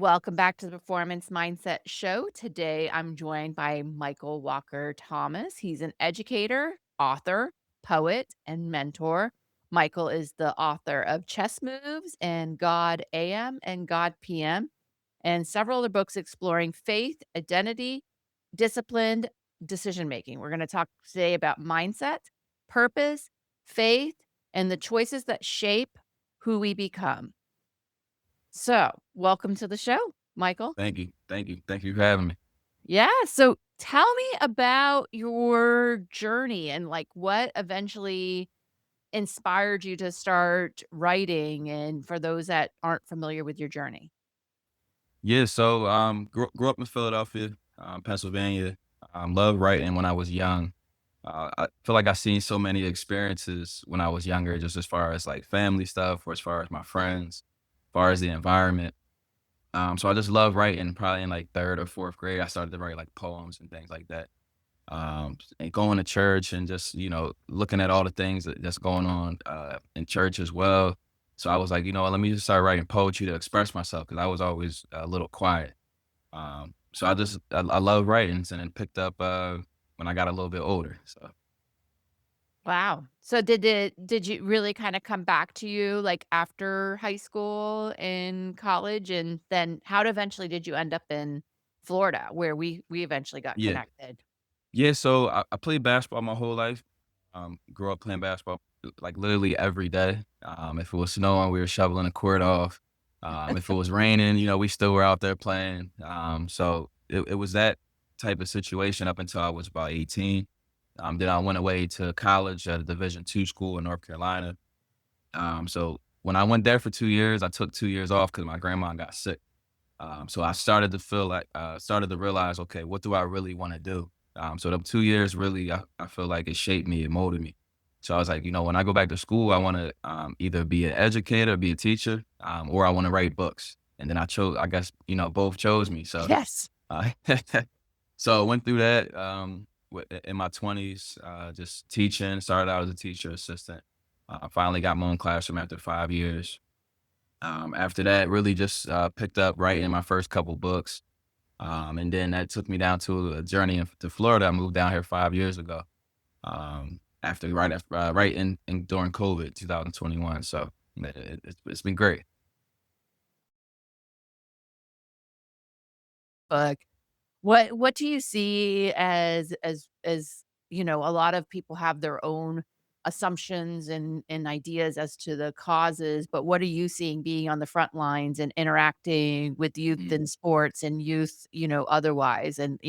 Welcome back to the Performance Mindset Show. Today, I'm joined by Michael Walker Thomas. He's an educator, author, poet, and mentor. Michael is the author of Chess Moves and God AM and God PM, and several other books exploring faith, identity, disciplined decision making. We're going to talk today about mindset, purpose, faith, and the choices that shape who we become. So, welcome to the show, Michael. Thank you. Thank you. Thank you for having me. Yeah, so tell me about your journey and like what eventually inspired you to start writing and for those that aren't familiar with your journey. Yeah, so grew up in Philadelphia, Pennsylvania. Loved writing when I was young. I feel like I seen so many experiences when I was younger, just as far as like family stuff, or as far as my friends, as far as the environment. So I just love writing. Probably in like third or fourth grade, I started to write like poems and things like that. And going to church and just, looking at all the things that's going on in church as well. So I was like, you know what, let me just start writing poetry to express myself because I was always a little quiet. So I love writing and then picked up when I got a little bit older. So Wow. So did you really kind of come back to you like after high school and college and then how eventually did you end up in Florida where we eventually got yeah, connected? yeah. So I played basketball my whole life. Grew up playing basketball like literally every day. If it was snowing, we were shoveling the court off. If it was raining, we still were out there playing. So it was that type of situation up until I was about 18. Then I went away to college at a Division II school in North Carolina. So when I went there for 2 years, I took 2 years off because my grandma got sick. So I started to feel like started to realize, okay, what do I really want to do? So the 2 years really, I feel like it shaped me, it molded me. So I was like, when I go back to school, I want to either be an educator, be a teacher, or I want to write books. And then I chose, I guess, both chose me. So, Yes. uh, so I went through that in my 20s, just teaching. Started out as a teacher assistant. Finally got my own classroom after 5 years. After that, really just picked up writing my first couple books. And then that took me down to a journey to Florida. I moved down here 5 years ago. Right in during COVID, 2021. So it's been great. Book. What do you see as a lot of people have their own assumptions and ideas as to the causes, but what are you seeing being on the front lines and interacting with youth Mm, in sports and youth, otherwise? And,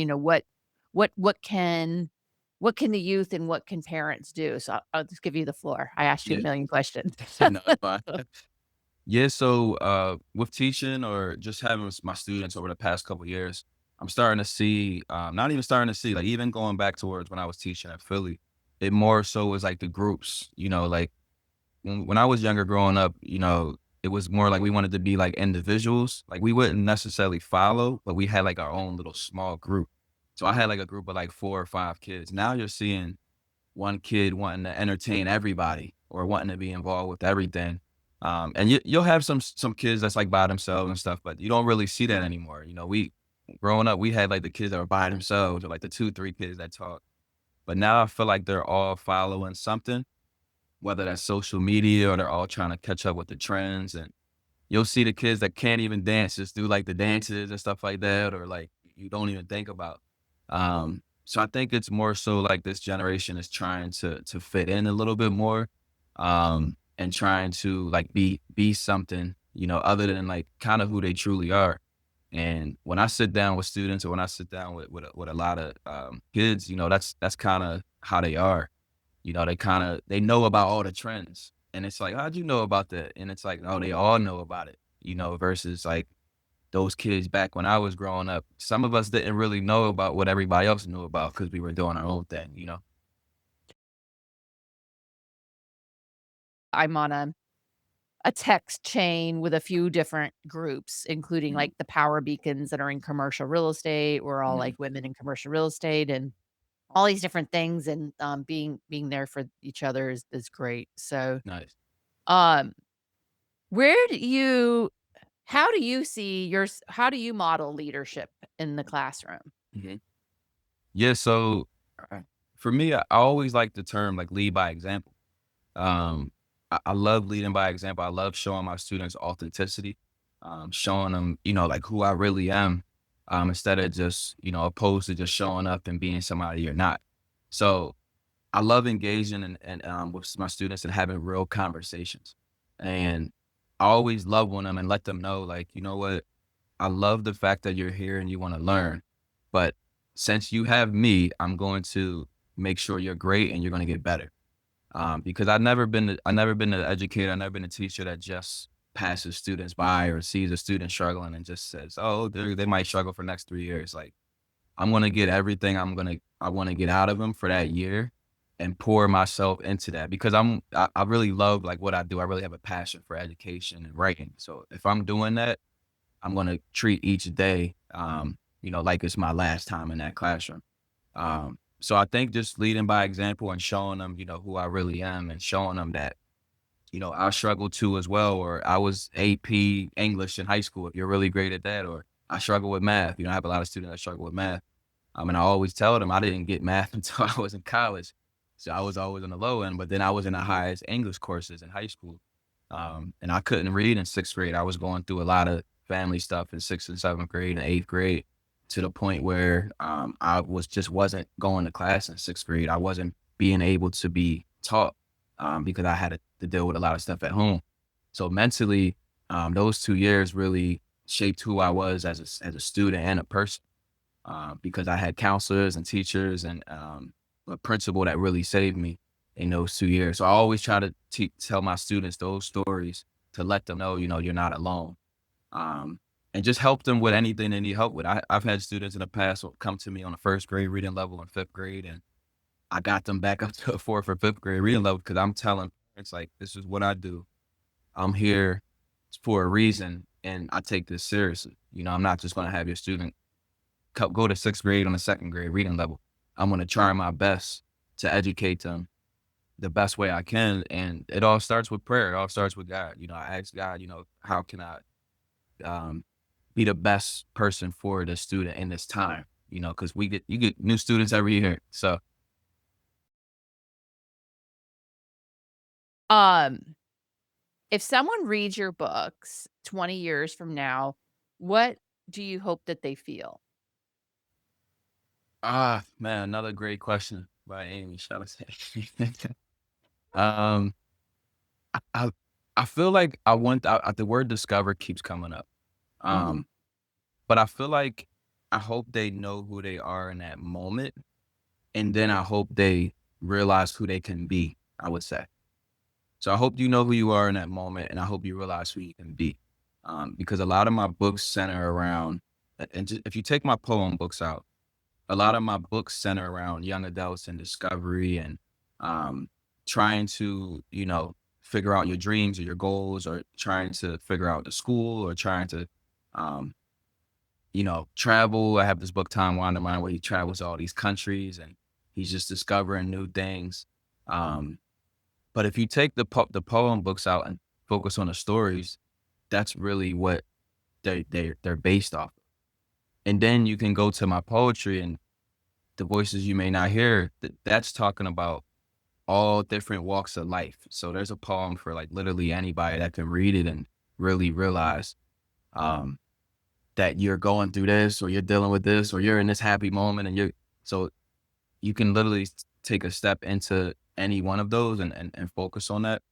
what can the youth and what can parents do? So I'll just give you the floor. I asked you a yeah, million questions. no, it's fine. Yeah, so with teaching or just having my students over the past couple years, I'm starting to see, not even starting to see, like even going back towards when I was teaching at Philly, it more so was like the groups, like when I was younger growing up, it was more like we wanted to be like individuals. Like we wouldn't necessarily follow, but we had like our own little small group. So I had like a group of like 4 or 5 kids. Now you're seeing one kid wanting to entertain everybody or wanting to be involved with everything. And you'll have some kids that's like by themselves and stuff, but you don't really see that anymore. We growing up, we had like the kids that were by themselves or like the 2, 3 kids that talk. But now I feel like they're all following something, whether that's social media or they're all trying to catch up with the trends. And you'll see the kids that can't even dance, just do like the dances and stuff like that, or like you don't even think about. So I think it's more so like this generation is trying to fit in a little bit more, and trying to like be something, other than like kind of who they truly are. And when I sit down with students or when I sit down with a lot of kids, that's kind of how they are. They know about all the trends, and it's like, "How'd you know about that?" And it's like, "Oh, they all know about it," versus, like, those kids back when I was growing up. Some of us didn't really know about what everybody else knew about because we were doing our own thing. I'm on a text chain with a few different groups, including Mhm, like the power beacons that are in commercial real estate. We're all mhm. like women in commercial real estate and all these different things. And being there for each other is great. So Nice. um where do you How do you see how do you model leadership in the classroom? Mhm. Yeah, so, uh, for me, I always like the term, like, lead by example. I love leading by example. I love showing my students authenticity, showing them, like, who I really am, instead of just, opposed to just showing up and being somebody you're not. So, I love engaging and with my students and having real conversations, and I always love on them and let them know, like, "You know what? I love the fact that you're here and you wanna learn, but since you have me, I'm going to make sure you're great and you're gonna get better." Because I never been an educator, I've never been a teacher that just passes students by or sees a student struggling and just says, "Oh, they might struggle for the next 3 years." Like, I'm gonna get everything I wanna get out of them for that year and pour myself into that because I really love, like, what I do. I really have a passion for education and writing. So if I'm doing that, I'm gonna treat each day, like it's my last time in that classroom. So I think just leading by example and showing them, who I really am and showing them that, I struggled too as well, or I was AP English in high school if you're really great at that, or I struggle with math. I have a lot of students that struggle with math. And I always tell them I didn't get math until I was in college. So I was always on the low end, but then I was in the highest English courses in high school. And I couldn't read in sixth grade. I was going through a lot of family stuff in sixth and seventh grade and eighth grade to the point where I wasn't going to class in sixth grade. I wasn't being able to be taught because I had to deal with a lot of stuff at home. So mentally, those 2 years really shaped who I was as a student and a person because I had counselors and teachers and a principal that really saved me in those 2 years. So I always try to tell my students those stories to let them know, you're not alone. Um, and just help them with anything they need help with. I've had students in the past who come to me on a first grade reading level in fifth grade, and I got them back up to a fourth or fifth grade reading level because I'm telling parents, like, this is what I do. I'm here for a reason, and I take this seriously. I'm not just going to have your student go to sixth grade on a second grade reading level. I'm gonna try my best to educate them the best way I can, and it all starts with prayer. It all starts with God. I ask God, how can I um, be the best person for the student in this time? Because you get new students every year. So, Um, if someone reads your books 20 years from now, what do you hope that they feel? man, another great question by Amy. Shall I say? um, I, I I feel like the word discover keeps coming up. Mhm. Um, But I feel like I hope they know who they are in that moment, and then I hope they realize who they can be, I would say. So I hope you know who you are in that moment, and I hope you realize who you can be. Because a lot of my books center around, and if you take my poem books out, a lot of my books center around young adults and discovery and um, trying to, figure out your dreams or your goals, or trying to figure out the school, or trying to um, travel. I have this book, Time Wander Mind, where he travels all these countries and he's just discovering new things. Um, but if you take the poem books out and focus on the stories, that's really what they're based off. And then you can go to my poetry and the voices you may not hear. That's talking about all different walks of life. So there's a poem for like literally anybody that can read it and really realize. Um, that you're going through this or you're dealing with this or you're in this happy moment and so you can literally take a step into any one of those and focus on that.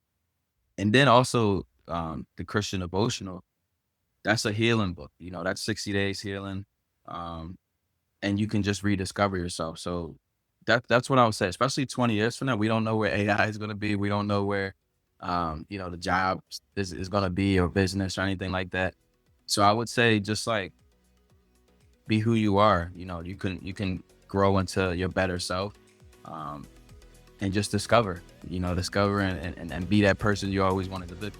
And then also the Christian devotional, that's a healing book. That's 60 days healing. Um, and you can just rediscover yourself. So that's what I would say, especially 20 years from now. We don't know where AI is gonna be. We don't know where the job is gonna be or business or anything like that. So I would say just like be who you are. You can grow into your better self, um, and just discover and be that person you always wanted to be.